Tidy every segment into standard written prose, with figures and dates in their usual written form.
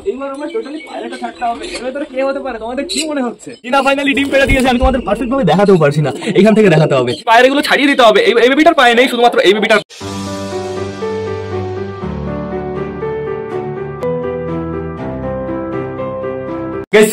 এইবার আমরা টোটালি পায়রাটা ছাড়তে হবে। এর ভেতরে কে হতে পারে তোমাদের কি মনে হচ্ছে? চীনা ফাইনালি ডিম পেড়ে দিয়েছে, আমি তোমাদের পারফেক্ট ভাবে দেখাতেও পারছি না, এখান থেকে দেখাতে হবে। পায়রাগুলো ছাড়িয়ে দিতে হবে। এই বেবিটার পায়ে নেই, শুধুমাত্র এই বেবিটার।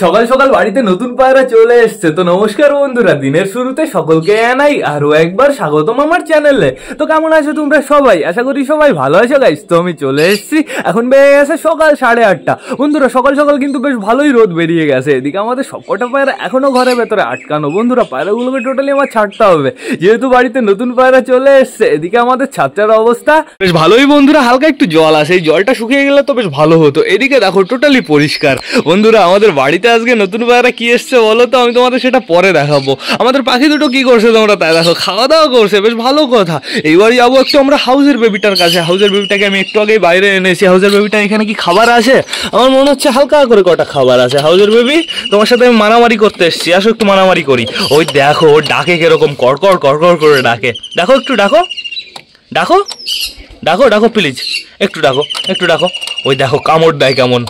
সকাল সকাল বাড়িতে নতুন পায়রা চলে এসছে। তো নমস্কার বন্ধুরা, দিনের শুরুতে সকলকে জানাই আরো একবার স্বাগতম আমার চ্যানেলে। তো কেমন আছো তোমরা সবাই? আশা করি সবাই ভালো আছো গাইস। তো আমি চলে এসেছি, এখন বেড়ে গেছে সকাল 8:30। বন্ধুরা সকাল সকাল কিন্তু বেশ ভালোই রোদ বেরিয়ে গেছে। এদিকে আমাদের সবকটা পায়রা এখনো ঘরের ভেতরে আটকানো। বন্ধুরা পায়রাগুলোকে টোটালি আমার ছাড়তে হবে, যেহেতু বাড়িতে নতুন পায়রা চলে এসছে। এদিকে আমাদের ছাত্রার অবস্থা বেশ ভালোই বন্ধুরা, হালকা একটু জল আসে, এই জলটা শুকিয়ে গেলে তো বেশ ভালো হতো। এদিকে দেখো টোটালি পরিষ্কার। বন্ধুরা আমাদের বাড়িতে আজকে নতুন পায়রা কি এসছে বলো তো? আমি তোমাদের সেটা পরে দেখাবো। আমাদের পাখি দুটো কি করছে তোমরা তাই দেখো, খাওয়া দাওয়া করছে, বেশ ভালো কথা। এইবার যাবো একটু আমরা হাউসের বেবিটার কাছে। হাউসের বেবিটাকে আমি একটু আগেই বাইরে এনেছি। হাউসের বেবিটা এখানে কি খাবার আছে? আমার মনে হচ্ছে হালকা করে কটা খাবার আছে। হাউসের বেবি, তোমার সাথে আমি মারামারি করতে এসেছি, আসো একটু মারামারি করি। ওই দেখো ডাকে কিরকম, কড়কড় কড়কড় করে ডাকে। দেখো একটু ডাকো, ডাকো ডাকো ডাকো প্লিজ, একটু ডাকো, একটু ডাকো। ওই দেখো কামড় দেয় কেমন,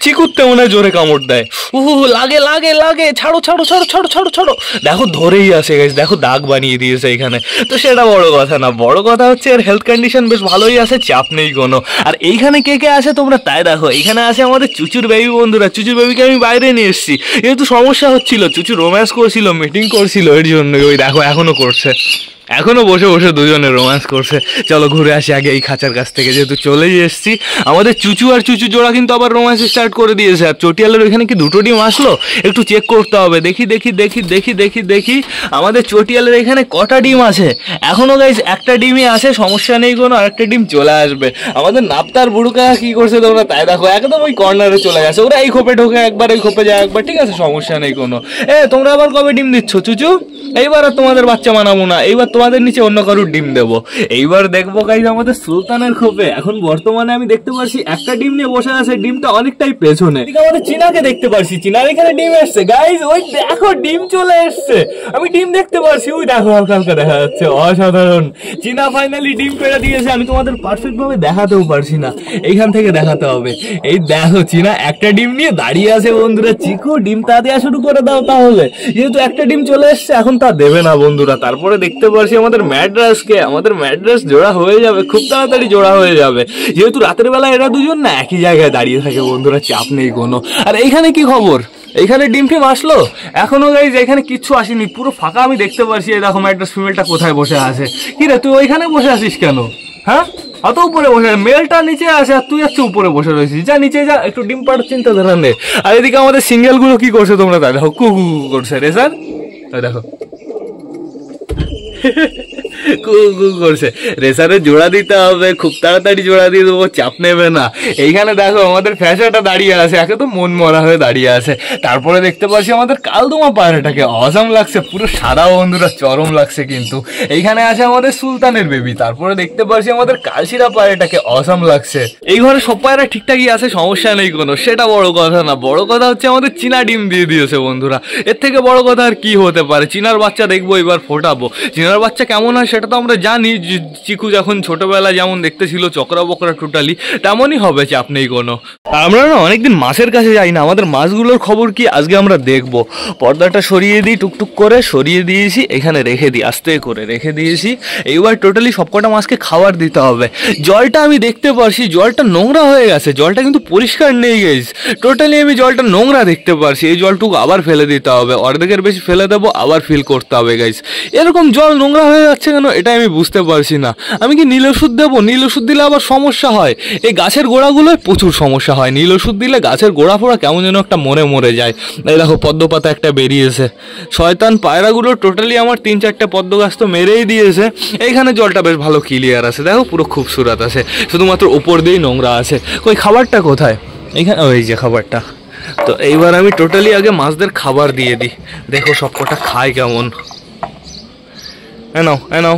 চিকুতে মনে হয় জোরে কামড় দেয়। লাগে লাগে লাগে, ছাড়ো ছাড়ো ছাড়ো ছাড়ো ছাড়ো ছাড়ো। দেখো ধরেই আসে গেছে, দেখো দাগ বানিয়ে দিয়েছে এখানে। তো সেটা বড় কথা না, বড় কথা হচ্ছে এর হেলথ কন্ডিশন বেশ ভালোই আছে, চাপ নেই কোনো। আর এইখানে কে কে আসে তোমরা তাই দেখো। এখানে আসে আমাদের চুচুর বেবি বন্ধুরা। চুচুর বেবিকে আমি বাইরে নিয়ে এসেছি, যেহেতু সমস্যা হচ্ছিল, চুচু রোম্যান্স করছিল, মিটিং করছিল, এর জন্য। ওই দেখো এখনো করছে, এখনো বসে বসে দুজনে রোম্যান্স করছে। চলো ঘুরে আসি আগে এই খাঁচার কাছ থেকে, যেহেতু চলেই এসছি। আমাদের চুচু আর চুচু জোড়া কিন্তু আবার রোম্যান্স স্টার্ট করে দিয়েছে। আর চটিয়ালের ওইখানে কি দুটো ডিম আসলো একটু চেক করতে হবে। দেখি দেখি দেখি দেখি দেখি দেখি আমাদের চটিয়ালের এখানে কটা ডিম আছে। এখনো গাইস একটা ডিমই আছে, সমস্যা নেই কোনো, আরেকটা ডিম চলে আসবে। আমাদের নাপতার বুড়ুকা কি করছে তোমরা তাই দেখো, একদম ওই কর্নারে চলে গেছে। ওরা এই খোপে ঢোকে একবার, এই খোপে যায় একবার, ঠিক আছে সমস্যা নেই কোনো। তোমরা আবার কবে ডিম দিচ্ছ চুচু? এইবার আর তোমাদের বাচ্চা মানাবো না, এইবার তোমাদের নিচে অন্য কারুর ডিম দেবো। এইবার দেখবো গাইস আমাদের সুলতানের খোপে এখন বর্তমানে আমি দেখতে পাচ্ছি একটা ডিম নিয়ে বসে আছে, ডিমটা অনেকটাই পেছনে। আমাদের চীনাকে দেখতে পাচ্ছি, চীনার এখানে ডিম এসছে গাইস। ওই দেখো ডিম চলে এসছে, আমি ডিম দেখতে পাচ্ছি, ওই দেখো হালকা হালকা দেখা যাচ্ছে। অসাধারণ, চীনা ফাইনালি ডিম পেড়ে দিয়েছে। আমি তোমাদের পারফেক্ট ভাবে দেখাতেও পারছি না, এইখান থেকে দেখাতে হবে। এই দেখো চীনা একটা ডিম নিয়ে দাঁড়িয়ে আছে বন্ধুরা। চিকু ডিম তা দেওয়া শুরু করে দাও তাহলে, যেহেতু একটা ডিম চলে এসছে এখন তা দেবে না বন্ধুরা। তারপরে দেখতে পাচ্ছি আমাদের ম্যাড্রাসকে, আমাদের ম্যাড্রাস জোড়া হয়ে যাবে, খুব তাড়াতাড়ি জোড়া হয়ে যাবে, যেহেতু রাতের বেলা এরা দুজন না একই জায়গায় দাঁড়িয়ে থাকে বন্ধুরা, চাপ নেই কোনো। আর এইখানে কি খবর? এইখানে ডিম ফিম আসলো? এখনো গাইজ এখানে কিচ্ছু আসেনি, পুরো ফাঁকা আমি দেখতে পাচ্ছি। এই দেখো ম্যাড্রাস ফিমেলটা কোথায় বসে আছে। কি রে তুই ওইখানে বসে আছিস কেন? হ্যাঁ অত উপরে বসে, মেলটা নিচে আছে আর তুই যাচ্ছে উপরে বসে রয়েছিস। যা নিচে যা, একটু ডিম পাড়ার চিন্তাধারা নে। আর এদিকে আমাদের সিঙ্গেল গুলো কি করছে তোমরা তাই দেখো, কু করছে রে স্যার, তাই দেখো করছে। রেসারে জোড়া দিতে হবে, খুব তাড়াতাড়ি জোড়া দিয়ে দেবো, চাপ নেবে না। এইখানে দেখো আমাদের ফ্যাশাটা দাঁড়িয়ে আছে, একে তো মন মরা হয়ে দাঁড়িয়ে আছে। তারপরে দেখতে পাচ্ছি আমাদের কালদমা পায়রাটাকে, অসাম লাগছে, পুরো সাদা বন্ধুরা, চরম লাগছে কিন্তু। এইখানে আছে আমাদের সুলতানের বেবি। তারপরে দেখতে পাচ্ছি আমাদের কালশিরা পায়রাটাকে, অসাম লাগছে। এই ঘরে সব পায়রা ঠিকঠাকই আছে, সমস্যা নেই কোনো, সেটা বড় কথা না। বড় কথা হচ্ছে আমাদের চীনা ডিম দিয়ে দিয়েছে বন্ধুরা। এর থেকে বড় কথা আর কি হতে পারে? চীনার বাচ্চা দেখবো এবার ফোটাবো। চীনার বাচ্চা কেমন হয় সেটা তো আমরা জানি, চিকু যখন ছোটবেলায় যেমন দেখতে ছিল চকরা বকরা টোটালি তেমনই হবে, চাপ নেই কোনো। আমরা না অনেকদিন মাছের কাছে যাই না, আমাদের মাছগুলোর খবর কি আজকে আমরা দেখবো। পর্দাটা সরিয়ে দিই, টুকটুক করে সরিয়ে দিয়েছি, এখানে রেখে দিই, আস্তে করে রেখে দিয়েছি। এইবার টোটালি সবকটা মাছকে খাবার দিতে হবে। জলটা আমি দেখতে পারছি জলটা নোংরা হয়ে গেছে, জলটা কিন্তু পরিষ্কার নেই গাইস। টোটালি আমি জলটা নোংরা দেখতে পারছি, এই জলটুকু আবার ফেলে দিতে হবে, অর্ধেকের বেশি ফেলে দেবো, আবার ফিল করতে হবে গাইস। এরকম জল নোংরা হয়ে যাচ্ছে কেন এটা আমি বুঝতে পারছি না। আমি কি নীল ওষুধ দেবো? নীল ওষুধ দিলে আবার সমস্যা হয়, এই গাছের গোড়াগুলোয় প্রচুর সমস্যা হয়। নীল ওষুধ দিলে গাছের গোড়া ফোড়া কেমন যেন একটা মরে যায়। এই দেখো পদ্মপাতা একটা বেরিয়েছে। শয়তান পায়রাগুলো টোটালি আমার 3-4টে পদ্ম গাছ তো মেরেই দিয়েছে। এইখানে জলটা বেশ ভালো ক্লিয়ার আছে, দেখো পুরো খুবসুরত আছে, শুধুমাত্র উপর দিয়েই নোংরা আছে। ওই খাবারটা কোথায়? এইখানে, ওই যে খাবারটা। তো এইবার আমি টোটালি আগে মাছদের খাবার দিয়ে দিই, দেখো সবকটা খায় কেমন। এনাও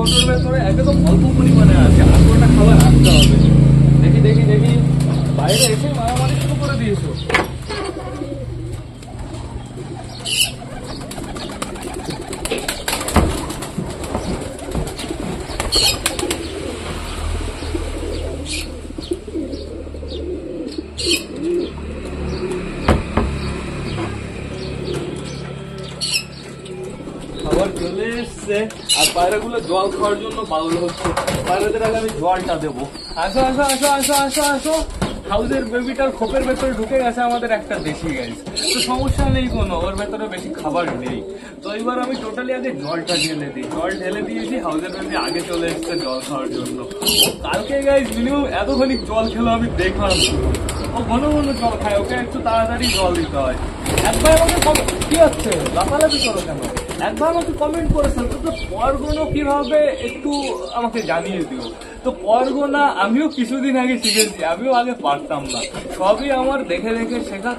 কৌটোর ভেতরে একদম অল্প পরিমাণে আছে, আর কোনটা খাবার রাখতে হবে। দেখি দেখি দেখি, বাইরে এসে মারামারি শুরু করে দিয়েছো। খাবার চলে এসছে, আর পায়রাগুলো জল খাওয়ার জন্য পাগল হচ্ছে। পায়রাদের আগে আমি জলটা দেবো। আসো আসো আসো আসো আসো আসো। হাউসের বেবিটার খোপের ভেতরে ঢুকে গেছে আমাদের একটা দেশি গাইস। তো সমস্যা নেই কোনো, ওর ভেতরে বেশি খাবার নেই। তো এবার আমি টোটালি আগে জলটা ঢেলে দিই। জল ঢেলে দিয়েছি, হাউসের বেবি আগে চলে এসছে জল খাওয়ার জন্য। কালকে গাইস মিনিমাম এতখানি জল খেলো আমি দেখলাম। ও ঘন ঘন জল খায়, ওকে একটু তাড়াতাড়ি জল দিতে হয়। একবার আমাকে কি হচ্ছে, লাফালাফি করো কেন? একবার আমাকে কমেন্ট করেছেন তো পরগনা কিভাবে একটু আমাকে জানিয়ে দিও। তো পরগনা আমিও কিছুদিন আগে শিখেছি, আমিও আগে পারতাম না। সবই আমার দেখে দেখে শেখা।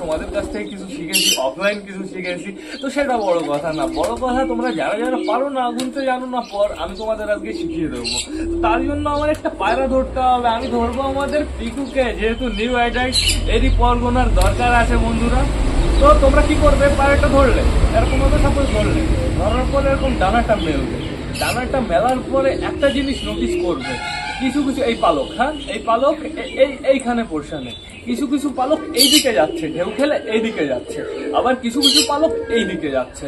তোমাদের কাছ থেকে কিছু শিখেছি, অফলাইন কিছু শিখেছি। তো সেটা বড় কথা না, বড় কথা তোমরা যারা যারা পারো না, গুনতে জানো না পর, আমি তোমাদের আজকে শিখিয়ে দেবো। তার জন্য আমার একটা পায়রা ধরতে হবে। আমি ধরবো আমাদের পিকুকে, যেহেতু নিউ অ্যাডাল্ট, এরই পরগনার দরকার আছে বন্ধুরা। তো তোমরা কি করবে, পায়রাটা ধরলে এরকম ভাবে সাপোজ ধরলে, ধরার পরে এরকম ডানাটা মেলবে। ডানাটা মেলার পরে একটা জিনিস নোটিস করবে, কিছু কিছু এই পালক, হ্যাঁ এই পালক এইখানে পোর্শনে, কিছু কিছু পালক এইদিকে যাচ্ছে, ঢেউ খেলে এইদিকে যাচ্ছে, আবার কিছু কিছু পালক এইদিকে যাচ্ছে।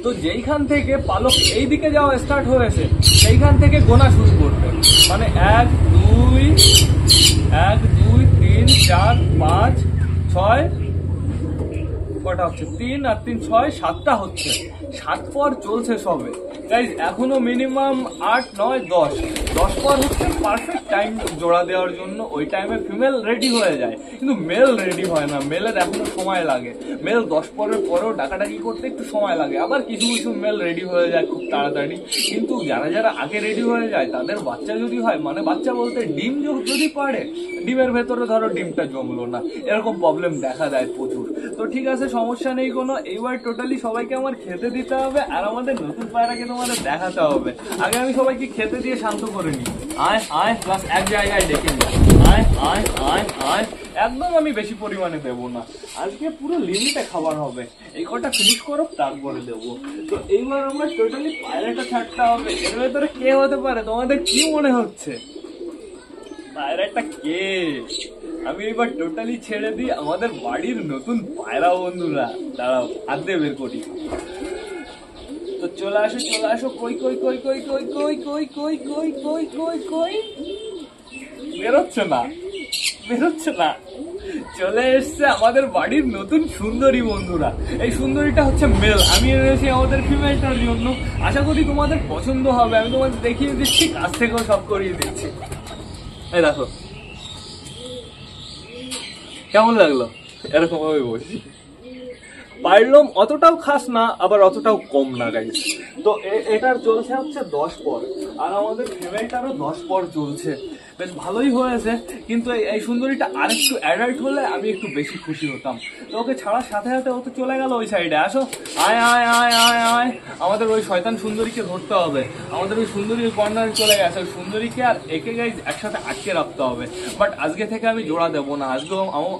তো যেইখান থেকে পালক এইদিকে যাওয়া স্টার্ট হয়েছে, সেইখান থেকে গোনা শুরু করবে। মানে 1 2 3 4 5 6, কটা হচ্ছে 3 আর 3 6 7টা হচ্ছে। 7 পর চলছে সবে গাইজ, এখনো মিনিমাম 8 9 10 পর হচ্ছে পারফেক্ট টাইম জোড়া দেওয়ার জন্য। ওই টাইমে ফিমেল রেডি হয়ে যায়, কিন্তু মেল রেডি হয় না। মেলের এখনো সময় লাগে। মেল 10 পরের পরেও ডাকাডাকি করতে একটু সময় লাগে। আবার কিছু কিছু মেল রেডি হয়ে যায় খুব তাড়াতাড়ি। কিন্তু যারা যারা আগে রেডি হয়ে যায় তাদের বাচ্চা যদি হয়, মানে বাচ্চা বলতে ডিম যদি পারে, ডিমের ভেতরে ধরো ডিমটা জমলো না, এরকম প্রবলেম দেখা দেয় প্রচুর। তো ঠিক আছে, সমস্যা নেই কোনো। এইবার টোটালি সবাইকে আমার খেতে দিতে হবে, আর আমাদের নতুন পায়রাকে তোমাদের দেখাতে হবে। আগে আমি সবাইকে খেতে দিয়ে শান্ত করে নিই। আয় আয়, প্লাস এক জায়গায় ডেকে নিই। আয় আয় আয় আয়। একদম আমি বেশি পরিমাণে দেবো না, আজকে পুরো লিমিটে খাবার হবে। এই কটা ফিনিশ করো, তারপরে দেবো। তো এইবার আমরা টোটালি পায়রাটা ছাড়তে হবে। এর ভেতরে কে হতে পারে তোমাদের কি মনে হচ্ছে? পায়রাটা কে? আমি এবার টোটালি ছেড়ে দিই আমাদের বাড়ির নতুন পায়রা বন্ধুরা। দাঁড়াও, হাত দিয়ে বের করি। তো চলে আসো চলে আসো। কই কই কই কই কই কই কই কই কই কই কই কই, বেরোচ্ছে না বেরোচ্ছে না। চলে এসছে আমাদের বাড়ির নতুন সুন্দরী বন্ধুরা। এই সুন্দরীটা হচ্ছে মেল, আমি এনেছি আমাদের ফিমেলটার জন্য। আশা করি তোমাদের পছন্দ হবে। আমি তোমাদের দেখিয়ে দিচ্ছি, কাছ থেকেও সব করিয়ে দিচ্ছি। এই দেখো কেমন লাগলো, এরকম ভাবে বসি। পারলাম অতটাও খাস না, আবার অতটাও কম না গাইস। তো এটার চলছে হচ্ছে 10 পর, আর আমাদের ফিমেলটারও 10 পর চলছে। বেশ ভালোই হয়েছে, কিন্তু এই সুন্দরীটা আরেকটু অ্যাডাল্ট হলে আমি একটু বেশি খুশি হতাম। তো ওকে ছাড়ার সাথে সাথে ও তো চলে গেল ওই সাইডে। আসো, আয় আয় আয় আয় আয়। আমাদের ওই শয়তান সুন্দরীকে ধরতে হবে। আমাদের ওই সুন্দরী কর্নারে চলে গেছে। ওই সুন্দরীকে আর একে গাইজ একসাথে আটকে রাখতে হবে। বাট আজকে থেকে আমি জোড়া দেবো না। আজকে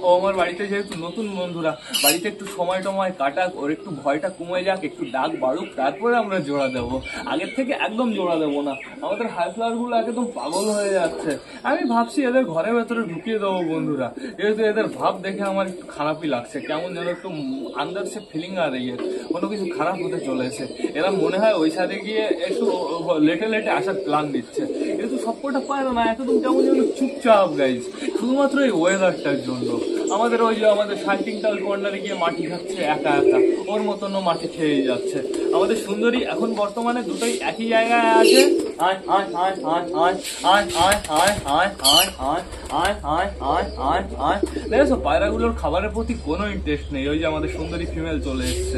ও আমার বাড়িতে যেহেতু নতুন বন্ধুরা, বাড়িতে একটু সময় টময় কাটাক, ওর একটু ভয়টা কমে যাক, একটু ডাক বাড়ুক, তারপরে আমরা জোড়া দেবো। আগের থেকে একদম জোড়া দেবো না। আমাদের হাই ফ্লাওয়ার গুলো একদম পাগল হয়ে যাচ্ছে। আমি ভাবছি এদের ঘরের ভেতরে ঢুকিয়ে দেবো বন্ধুরা, যেহেতু এদের ভাব দেখে আমার একটু খারাপই লাগছে। কেমন যেন একটু আন্দার সে ফিলিং আর কোনো কিছু খারাপ হতে চলেছে। এরা মনে হয় ওই সাইডে গিয়ে একটু লেটে লেটে আসার প্ল্যান দিচ্ছে। কিন্তু সবকটা পায় না, একদম কেমন যেন চুপচাপ গাইজ, শুধুমাত্র এই ওয়েদারটার জন্য। আমাদের ওই যে আমাদের শান্তিংটা ওই কর্নারে গিয়ে মাটি খাচ্ছে একা একা, ওর মতনও মাটি খেয়ে যাচ্ছে। আমাদের সুন্দরী এখন বর্তমানে দুটোই একই জায়গায় আছে। আয় আয় আয় আয় আয় আয় আয় আয় আয় আয় আয় আয় আয় আয় আয় আয়। দেখেছো পায়রাগুলোর খাবারের প্রতি কোনো ইন্টারেস্ট নেই। ওই যে আমাদের সুন্দরী ফিমেল চলে এসছে।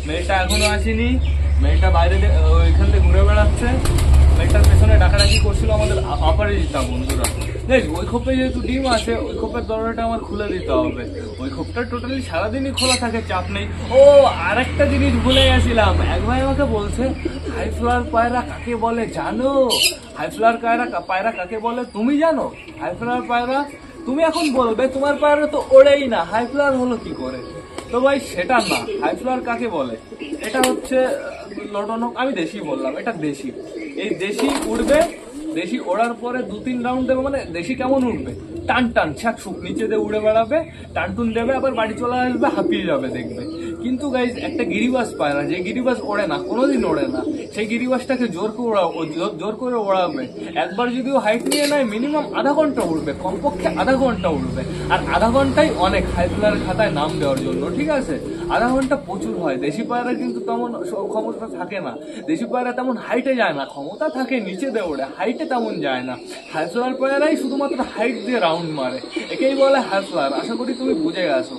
মেয়েটা এখনো আসেনি, মেয়েটা বাইরে ওইখান থেকে ঘুরে বেড়াচ্ছে। মেয়েটার পেছনে ডাকাডাকি করছিল আমাদের অপরাজিতা বন্ধুরা। দেখ ওই খোপে যেহেতু ডিম আছে, ওই খোপের দরজাটা আমার খুলে দিতে হবে। ওই খোপটা টোটালি সারাদিনই খোলা থাকে, চাপ নেই। ও আরেকটা জিনিস ভুলে গেছিলাম, এক ভাই আমাকে বলছে হাই ফ্লাওয়ার পায়রা কাকে বলে জানো? হাই ফ্লাওয়ার পায়রা কাকে বলে তুমি জানো? হাই ফ্লাওয়ার পায়রা, তুমি এখন বলবে তোমার পায়রা তো ওড়েই না, হাই ফ্লাওয়ার হলো কি করে? তো ভাই সেটা না, হাই ফ্লাওয়ার কাকে বলে? এটা হচ্ছে লটনক, আমি দেশি বললাম, এটা দেশি। এই দেশি উড়বে, দেশি ওড়ার পরে 2-3 রাউন্ড দেবে। মানে দেশি কেমন উঠবে? টান টান ছ্যাক ছুক নিচে দিয়ে উড়ে বেড়াবে, টানটুন দেবে, আবার বাড়ি চলে আসবে, হাঁপিয়ে যাবে দেখবে। কিন্তু গাইজ একটা গিরিবাজ পায়রা, যে গিরিবাজ ওড়ে না, কোনোদিন ওড়ে না, সেই গিরিবাজটাকে জোর করে ওড়াবে। একবার যদি ও হাইট নিয়ে নেয় মিনিমাম আধা ঘন্টা উড়বে, কমপক্ষে আধা ঘন্টা উড়বে। আর আধা ঘন্টাই অনেক হাই ফ্লাওয়ার খাতায় নাম দেওয়ার জন্য, ঠিক আছে? আধা ঘন্টা প্রচুর হয়। দেশি পায়রা কিন্তু তেমন ক্ষমতা থাকে না, দেশি পায়রা তেমন হাইটে যায় না, ক্ষমতা থাকে নিচে দিয়ে ওড়ে, হাইটে তেমন যায় না। হাই ফ্লাওয়ার পায়রাই শুধুমাত্র হাইট দিয়ে রাউন্ড মারে, একেই বলে হাই ফ্লাওয়ার। আশা করি তুমি বুঝে গেছো।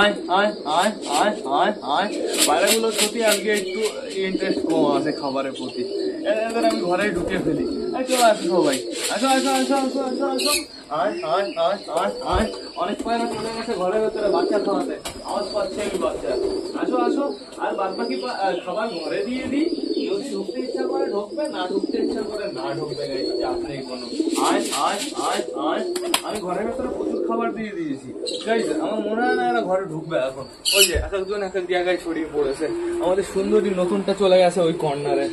আয় আয় আয় আয় আয় আয়, পায়রাগুলোর প্রতি আজকে একটু ইন্টারেস্ট কম আছে খাবারের প্রতি, এদের আমি ঘরেই ঢুকে ফেলি। চলে আসো সবাই, আসো আসো আসো আসো আসো আসো, আয় আয় আয় আয় আয়। অনেক পায়রা চলে গেছে ঘরের ভেতরে বাচ্চা খাওয়াতে, আওয়াজ পাচ্ছে আমি বাচ্চা। আসো আসো, আর বাদ বাকি খাবার ঘরে দিয়ে দিই, যদি ঢুকতে ইচ্ছা করে ঢুকবে, না ঢুকতে ইচ্ছা করে না ঢুকবে, চাপ নেই কোনো। আয় আয় আয় আয়, আমি ঘরের ভেতরে প্রচুর খাবার দিয়ে দিয়েছি গাইজ, আমার মনে হয় না এরা ঘরে ঢুকবে এখন। ওই যে এক একজন এক এক জায়গায় ছড়িয়ে পড়েছে। আমাদের সুন্দরী নতুনটা চলে গেছে ওই কর্নারে।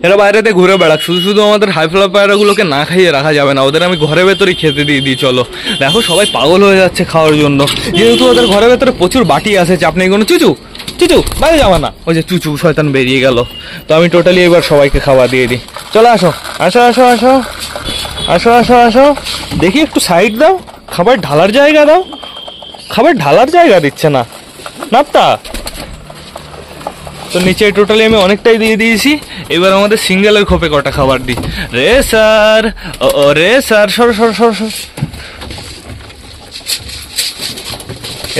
এরা বাইরেতে ঘুরে বেড়াক, শুধু শুধু আমাদের হাই ফ্লাওয়ার পায়রাগুলোকে না খাইয়ে রাখা যাবে না, ওদের আমি ঘরের ভেতরেই খেতে দিয়ে দিই। চলো দেখো, সবাই পাগল হয়ে যাচ্ছে খাওয়ার জন্য, যেহেতু ওদের ঘরের ভেতরে প্রচুর বাটি আছে, চাপ নেই কোনো। চুচু চুচু বাইরে যাবা না, ওই যে চুচু শয়তান বেরিয়ে গেল। তো আমি টোটালি এবার সবাইকে খাওয়া দিয়ে দিই। চলো আসো আসো আসো আসো আসো আসো আসো, দেখি একটু সাইড দাও, খাবার ঢালার জায়গা দাও। খাবার ঢালার জায়গা দিচ্ছে না নাপ্তা। তো নিচে টোটালি আমি অনেকটাই দিয়ে দিয়েছি। এবার আমাদের সিঙ্গেলের খোপে কটা খাবার দিই। রে স্যার, ও রে স্যার, সর সর সর সর।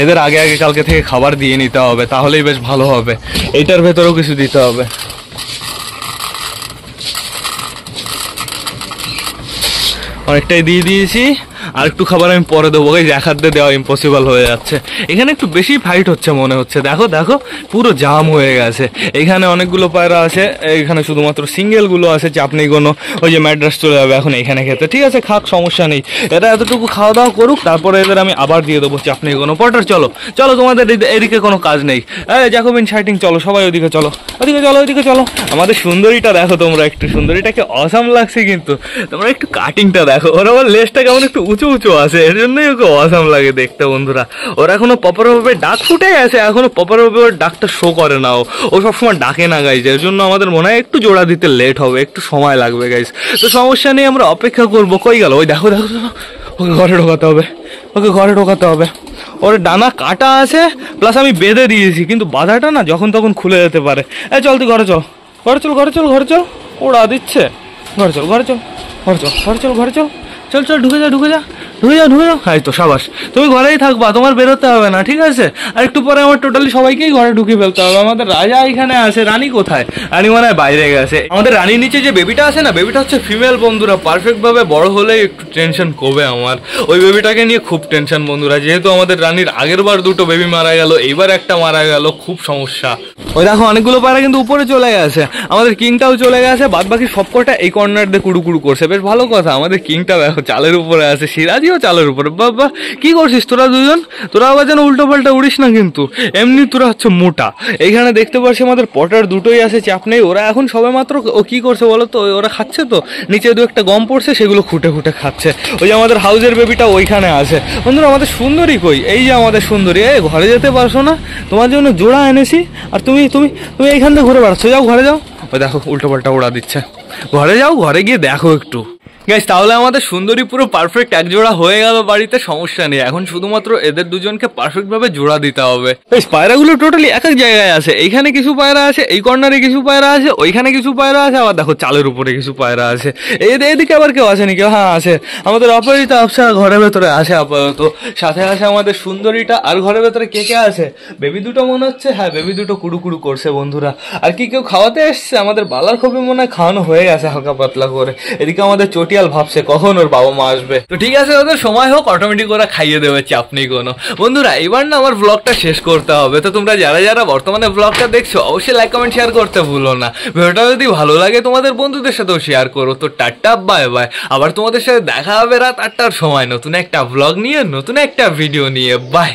এদের আগে আগে কালকে থেকে খাবার দিয়ে নিতে হবে, তাহলেই বেশ ভালো হবে। এইটার ভেতরেও কিছু দিতে হবে। অনেকটাই দিয়ে দিয়েছি, আর একটু খাবার আমি পরে দেবো। গাইস এক হাত দিয়ে দেওয়া ইম্পসিবল হয়ে যাচ্ছে। এখানে একটু বেশি ফাইট হচ্ছে মনে হচ্ছে। দেখো দেখো, পুরো জাম হয়ে গেছে। এখানে অনেকগুলো পায়রা আছে, এখানে শুধুমাত্র সিঙ্গেল গুলো আছে, চাপ নেই কোনো। ওই যে ম্যাড্রাস চলে যাবে এখন এখানে খেতে, ঠিক আছে, খাক, সমস্যা নেই। এরা এতটুকু খাওয়া দাওয়া করুক, তারপরে এদের আমি আবার দিয়ে দেবো, চাপ নেই কোনো। পটার চলো চলো, তোমাদের এদিকে কোনো কাজ নেই। জ্যাকোবিন শাইটিং চলো, সবাই ওইদিকে চলো, ওইদিকে চলো, ওইদিকে চলো। আমাদের সুন্দরীটা দেখো তোমরা একটু, সুন্দরীটাকে অসাম লাগছে কিন্তু। তোমরা একটু কাটিংটা দেখো, ওর আবার লেজটা কেমন একটু উঁচু উঁচু আছে, এর জন্যই ওকে অসাম লাগে দেখতে বন্ধুরা। ওর এখনো প্রপার ভাবে ডাক ফুটে গেছে, এখনো প্রপার ভাবে ওর ডাকটা শো করে না, ও সবসময় ডাকে না গাইজ। এর জন্য আমাদের মনে হয় একটু জোড়া দিতে লেট হবে, একটু সময় লাগবে গাইজ। তো সমস্যা নেই, আমরা অপেক্ষা করবো। কই গেল? ওই দেখো দেখো, ওকে ঘরে ঢোকাতে হবে, ওকে ঘরে ঢোকাতে হবে। ওর ডানা কাটা আছে, প্লাস আমি বেঁধে দিয়েছি, কিন্তু বাধাটা না যখন তখন খুলে যেতে পারে। চল তুই ঘরে চল, ঘরে চল, ঘরে চল, ঘরে চল। ওরা দিচ্ছে, ঘরে চল, ঘরে চল, ঘরে চল, ঘরে চল, ঘরে চল, চল চল, ঢুকে যা, ঢুকে যা, ঢুকে যা, ঢুকে যা। হ্যাঁ তো সাবাস, তুমি ঘরেই থাকবা, তোমার বেরোতে হবে না, ঠিক আছে? আর একটু পরে আমার টোটালি সবাইকেই ঘরে ঢুকিয়ে ফেলতে হবে। আমাদের রাজা এখানে আছে, রানী কোথায়? রানী মনে হয় বাইরে গেছে। আমাদের রানীর নিচে যে বেবিটা আছে না, বেবিটা হচ্ছে ফিমেল বন্ধুরা। পারফেক্ট ভাবে বড় হলেই একটু টেনশন কমবে আমার। ওই বেবিটাকে নিয়ে খুব টেনশন বন্ধুরা, যেহেতু আমাদের রানীর আগের বার 2টো বেবি মারা গেল, এইবার একটা মারা গেল, খুব সমস্যা। ওই দেখো অনেকগুলো পায়রা কিন্তু উপরে চলে গেছে, আমাদের কিংটাও চলে গেছে, বাদ বাকি সবকটা এই কর্নার দিয়ে কুড়ু কুড়ু করছে। বেশ ভালো কথা, আমাদের কিংটা দেখো চালের উপরে আছে, সিরাজিও চালের উপরে। বাবা কি করছিস তোরা দুজন? তোরা আবার যেন উল্টো পাল্টা উড়িস না কিন্তু, এমনি তোরা হচ্ছে মোটা। এইখানে দেখতে পাচ্ছি আমাদের পটার দুটোই আছে, চাপ নেই। ওরা এখন সবে মাত্র ও কি করছে বলো তো, ওরা খাচ্ছে তো, নিচে দু একটা গম পড়ছে, সেগুলো খুঁটে খুঁটে খাচ্ছে। ওই যে আমাদের হাউজের বেবিটা ওইখানে আছে। বন্ধুরা আমাদের সুন্দরী কই? এই যে আমাদের সুন্দরী। ঘরে যেতে পারছো না? তোমার জন্য জোড়া এনেছি, আর তুমি তুমি তুমি এইখান থেকে ঘুরে বেড়াচ্ছ। যাও ঘরে যাও। ওই দেখো উল্টো পাল্টা ওড়া দিচ্ছে। ঘরে যাও, ঘরে গিয়ে দেখো একটু। গাইস তাহলে আমাদের সুন্দরী পুরো পারফেক্ট এক জোড়া হয়ে গেল বাড়িতে, সমস্যা নেই। এখন শুধুমাত্র এদের দুজনকে পারফেক্ট ভাবে জোড়া দিতে হবে। গাইস পায়রাগুলো টোটালি এক এক জায়গায় আছে। এইখানে কিছু পায়রা আছে, এই কর্নারে কিছু পায়রা আছে, ওইখানে কিছু পায়রা আছে, আবার দেখো চালের উপরে কিছু পায়রা আছে। এদিকে আবার কেউ আসেনি? কেউ? হ্যাঁ আছে, আমাদের অপরাজিতা আফসার ঘরের ভেতরে আছে আপাতত, সাথে আছে আমাদের সুন্দরীটা। আর ঘরের ভেতরে কে কে আছে? বেবি দুটো মনে হচ্ছে, হ্যাঁ বেবি দুটো কুড়ু কুড়ু করছে বন্ধুরা। আর কি কেউ খাওয়াতে এসছে? আমাদের বালার খবি মনে হয় খাওয়ানো হয়ে গেছে হালকা পাতলা করে। এদিকে আমাদের চটি টিয়াল ভাবছে কখন ওর বাবা মা আসবে। তো ঠিক আছে, ওদের সময় হোক, অটোমেটিক ওরা খাইয়ে দেবে, চাপ নেই কোনো। বন্ধুরা এবার না আমার ব্লগটা শেষ করতে হবে। তো তোমরা যারা যারা বর্তমানে ব্লগটা দেখছো অবশ্যই লাইক কমেন্ট শেয়ার করতে ভুলো না। ভিডিওটা যদি ভালো লাগে তোমাদের বন্ধুদের সাথেও শেয়ার করো। তো টাটা, বাই বাই। আবার তোমাদের সাথে দেখা হবে রাত 8টার সময় নতুন একটা ব্লগ নিয়ে, নতুন একটা ভিডিও নিয়ে। বাই।